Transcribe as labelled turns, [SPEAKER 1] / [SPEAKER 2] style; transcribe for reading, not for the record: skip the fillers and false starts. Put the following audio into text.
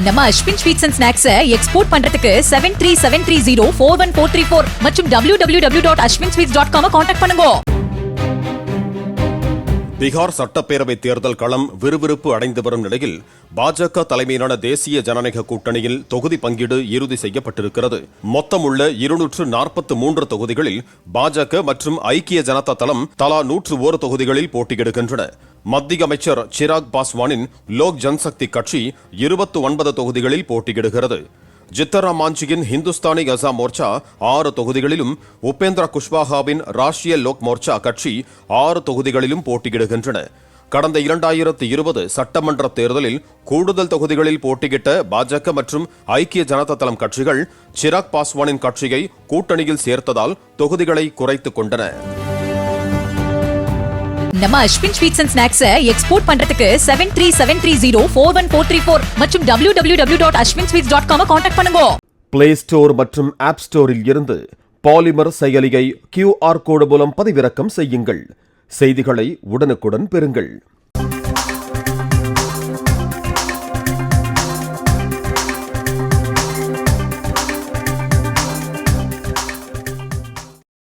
[SPEAKER 1] நம்ம Ashwin sweets and snacks export பண்றதுக்கு 7373041434 மற்றும் www.ashwinsweets.com கான்டாக்ட் பண்ணுங்க.
[SPEAKER 2] பீகார் சட்டப்பேரவை தேர்தல் களம் விறுவிறுப்பு அடைந்து வரும் நிலையில் பாஜக தலைமையிலான தேசிய ஜனநாயக கூட்டணியில் தொகுதி பங்கீடு இறுதி செய்யப்பட்டிருக்கிறது. மொத்தமுள்ள 243 தொகுதிகளில் பாஜக மற்றும் ஐக்கிய ஜனதா தளம் தலா 101 தொகுதிகளில் போட்டியிடுகின்றன. மத்திய அமைச்சர் சிராக் பாஸ்வானின் லோக் ஜன்சக்தி கட்சி 29 தொகுதிகளில் போட்டியிடுகிறது. ஜித்தராம் மாஞ்சியின் ஹிந்துஸ்தானி அசாம் மோர்ச்சா 6 தொகுதிகளிலும், உபேந்திர குஷ்வாஹாவின் ராஷ்டிரிய லோக் மோர்ச்சா கட்சி 6 தொகுதிகளிலும் போட்டியிடுகின்றன. கடந்த 2020 சட்டமன்ற தேர்தலில் கூடுதல் தொகுதிகளில் போட்டியிட்ட பாஜக மற்றும் ஐக்கிய ஜனதா தளம் கட்சிகள் சிராக் பாஸ்வானின் கட்சியை கூட்டணியில் சேர்த்ததால் தொகுதிகளை குறைத்துக் கொண்டன.
[SPEAKER 1] நம்ம Ashwin sweets and snacks export பண்றதுக்கு 7373041434 மற்றும் www.ashwinsweets.com கான்டாக்ட் பண்ணுங்க.
[SPEAKER 2] பிளே ஸ்டோர் மற்றும் ஆப் ஸ்டோரில் இருந்து பாலிமர் செயலியை QR கோடு மூலம் பதிவிறக்கம் செய்யுங்கள். செய்திகளை உடனுக்குடன் பெறுங்கள்.